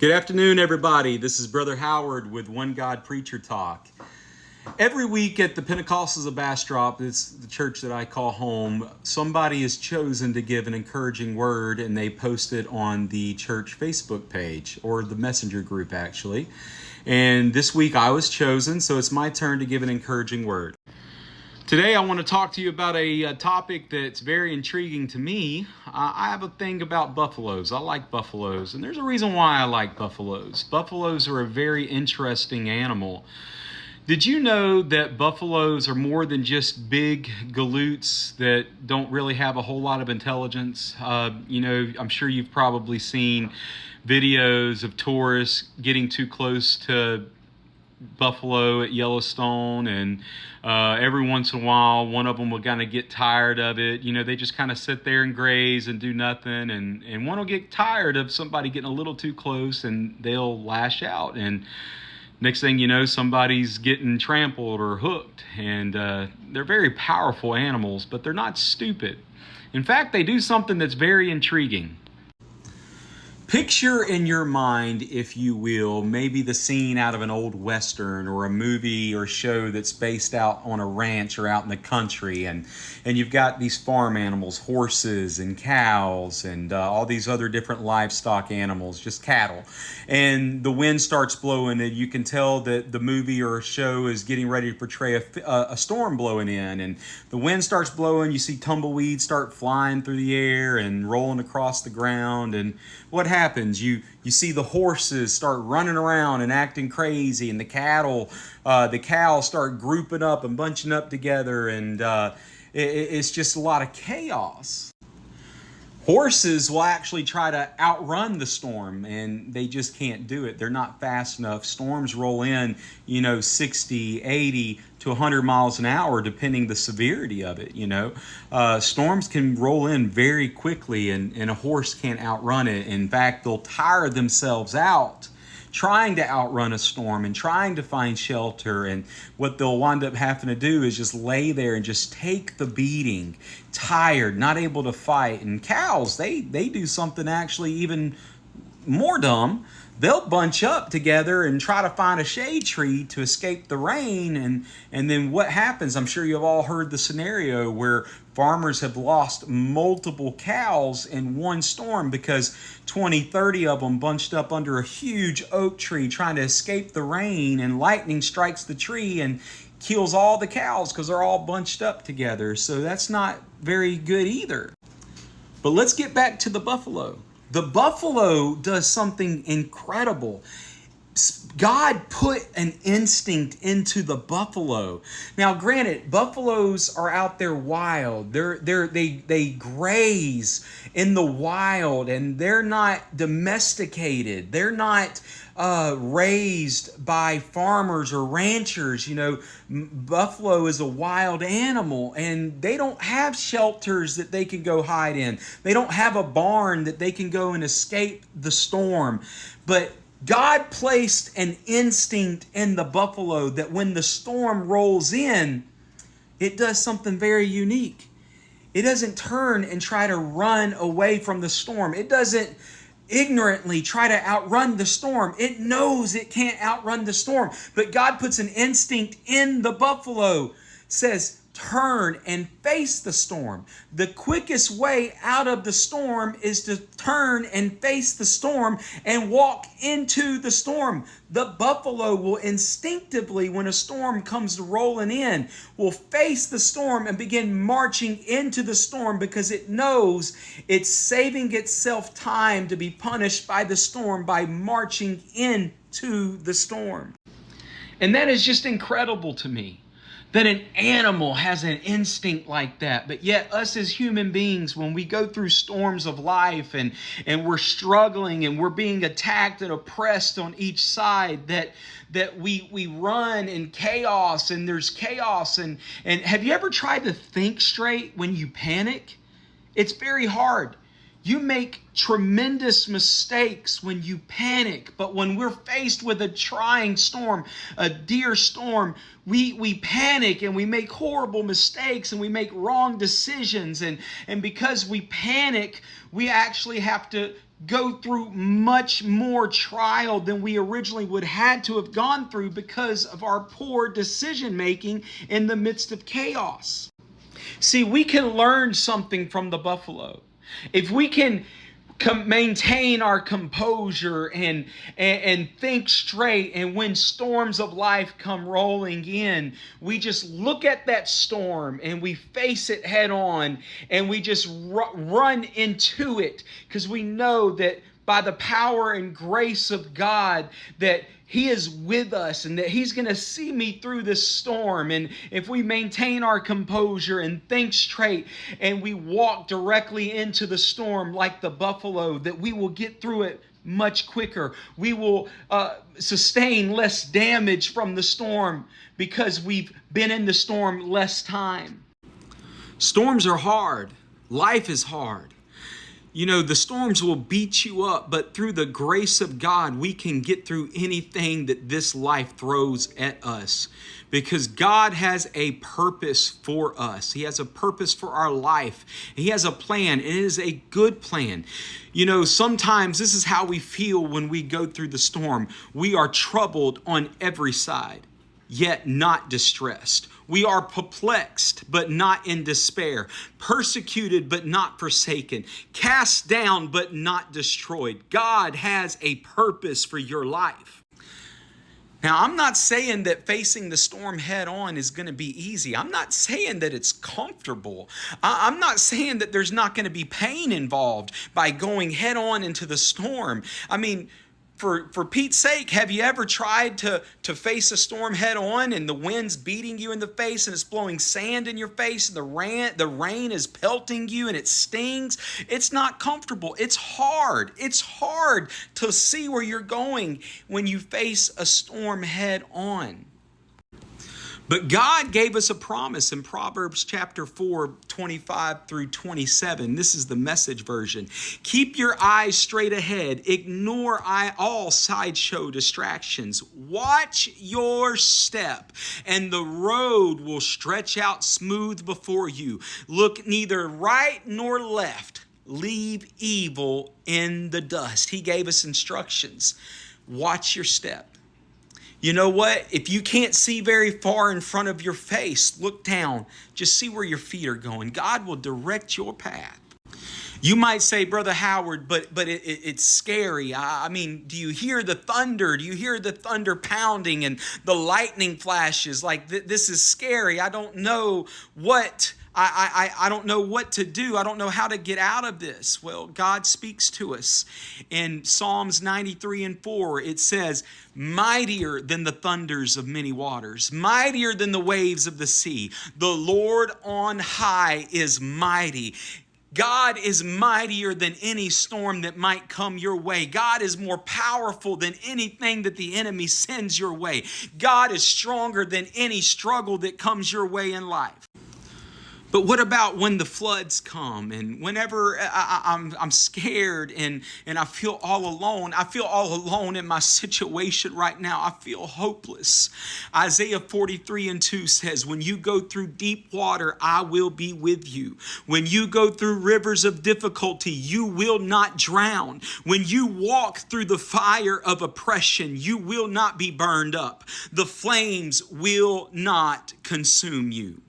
Good afternoon, everybody. This is Brother Howard with One God Preacher Talk. Every week at the Pentecostals of Bastrop, it's the church that I call home, somebody is chosen to give an encouraging word, and they post it on the church Facebook page, or the messenger group, actually. And this week I was chosen, so it's my turn to give an encouraging word. Today I want to talk to you about a topic that's very intriguing to me. I have a thing about buffaloes. I like buffaloes, and there's a reason why I like buffaloes. Buffaloes are a very interesting animal. Did you know that buffaloes are more than just big galoots that don't really have a whole lot of intelligence? I'm sure you've probably seen videos of tourists getting too close to buffalo at Yellowstone, and every once in a while one of them will kind of get tired of it. They just kind of sit there and graze and do nothing, and one will get tired of somebody getting a little too close and they'll lash out, and next thing you know, somebody's getting trampled or hooked. And they're very powerful animals, but they're not stupid. In fact, they do something that's very intriguing. Picture in your mind, if you will, maybe the scene out of an old Western or a movie or show that's based out on a ranch or out in the country. And you've got these farm animals, horses and cows and all these other different livestock animals, just cattle. And the wind starts blowing, and you can tell that the movie or show is getting ready to portray a storm blowing in. And the wind starts blowing, you see tumbleweeds start flying through the air and rolling across the ground. And what happens? You see the horses start running around and acting crazy, and the cows start grouping up and bunching up together, and it's just a lot of chaos. Horses will actually try to outrun the storm, and they just can't do it. They're not fast enough. Storms roll in, 60, 80 to 100 miles an hour, depending the severity of it. Storms can roll in very quickly, and a horse can't outrun it. In fact, they'll tire themselves out trying to outrun a storm and trying to find shelter. And what they'll wind up having to do is just lay there and just take the beating, tired, not able to fight. And cows, they do something actually even more dumb. They'll bunch up together and try to find a shade tree to escape the rain. And then what happens? I'm sure you've all heard the scenario where farmers have lost multiple cows in one storm because 20, 30 of them bunched up under a huge oak tree trying to escape the rain, and lightning strikes the tree and kills all the cows because they're all bunched up together. So that's not very good either. But let's get back to the buffalo. The buffalo does something incredible. God put an instinct into the buffalo. Now, granted, buffaloes are out there wild. They graze in the wild, and they're not domesticated. They're not raised by farmers or ranchers. Buffalo is a wild animal, and they don't have shelters that they can go hide in. They don't have a barn that they can go and escape the storm. But God placed an instinct in the buffalo that when the storm rolls in, it does something very unique. It doesn't turn and try to run away from the storm. It doesn't ignorantly try to outrun the storm. It knows it can't outrun the storm. But God puts an instinct in the buffalo, says, turn and face the storm. The quickest way out of the storm is to turn and face the storm and walk into the storm. The buffalo will instinctively, when a storm comes rolling in, will face the storm and begin marching into the storm because it knows it's saving itself time to be punished by the storm by marching into the storm. And that is just incredible to me, that an animal has an instinct like that. But yet us as human beings, when we go through storms of life and we're struggling and we're being attacked and oppressed on each side, that we run in chaos, and there's chaos. And have you ever tried to think straight when you panic? It's very hard. You make tremendous mistakes when you panic, but when we're faced with a trying storm, a dear storm, we panic and we make horrible mistakes and we make wrong decisions. And because we panic, we actually have to go through much more trial than we originally would had to have gone through because of our poor decision making in the midst of chaos. See, we can learn something from the buffalo. If we can maintain our composure and think straight, and when storms of life come rolling in, we just look at that storm and we face it head on, and we just run into it, because we know that by the power and grace of God that He is with us and that He's going to see me through this storm. And if we maintain our composure and think straight and we walk directly into the storm like the buffalo, that we will get through it much quicker. We will sustain less damage from the storm because we've been in the storm less time. Storms are hard. Life is hard. You know, the storms will beat you up, but through the grace of God, we can get through anything that this life throws at us, because God has a purpose for us. He has a purpose for our life. He has a plan, and it is a good plan. You know, sometimes this is how we feel when we go through the storm. We are troubled on every side, yet not distressed. We are perplexed, but not in despair. Persecuted, but not forsaken. Cast down, but not destroyed. God has a purpose for your life. Now, I'm not saying that facing the storm head on is going to be easy. I'm not saying that it's comfortable. I'm not saying that there's not going to be pain involved by going head on into the storm. I mean, for Pete's sake, have you ever tried to face a storm head on, and the wind's beating you in the face and it's blowing sand in your face and the rain is pelting you and it stings? It's not comfortable. It's hard. It's hard to see where you're going when you face a storm head on. But God gave us a promise in Proverbs chapter 4, 25 through 27. This is the Message version. Keep your eyes straight ahead. Ignore all sideshow distractions. Watch your step, and the road will stretch out smooth before you. Look neither right nor left. Leave evil in the dust. He gave us instructions. Watch your step. You know what? If you can't see very far in front of your face, look down. Just see where your feet are going. God will direct your path. You might say, Brother Howard, but it's scary. I mean, do you hear the thunder? Do you hear the thunder pounding and the lightning flashes? Like, this is scary. I don't know what... I don't know what to do. I don't know how to get out of this. Well, God speaks to us. In Psalms 93 and 4, it says, mightier than the thunders of many waters, mightier than the waves of the sea. The Lord on high is mighty. God is mightier than any storm that might come your way. God is more powerful than anything that the enemy sends your way. God is stronger than any struggle that comes your way in life. But what about when the floods come, and whenever I'm scared and I feel all alone? I feel all alone in my situation right now. I feel hopeless. Isaiah 43 and 2 says, when you go through deep water, I will be with you. When you go through rivers of difficulty, you will not drown. When you walk through the fire of oppression, you will not be burned up. The flames will not consume you.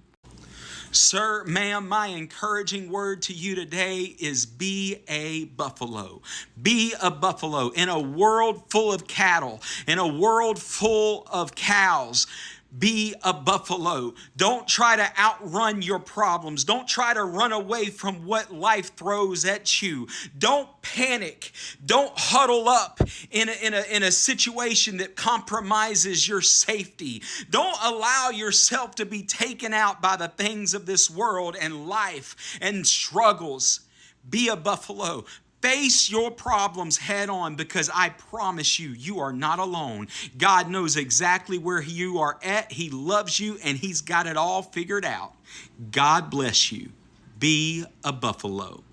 Sir, ma'am, my encouraging word to you today is be a buffalo. Be a buffalo in a world full of cattle, in a world full of cows. Be a buffalo. Don't try to outrun your problems. Don't try to run away from what life throws at you. Don't panic. Don't huddle up in a situation that compromises your safety. Don't allow yourself to be taken out by the things of this world and life and struggles. Be a buffalo. Face your problems head on, because I promise you, you are not alone. God knows exactly where you are at. He loves you, and He's got it all figured out. God bless you. Be a buffalo.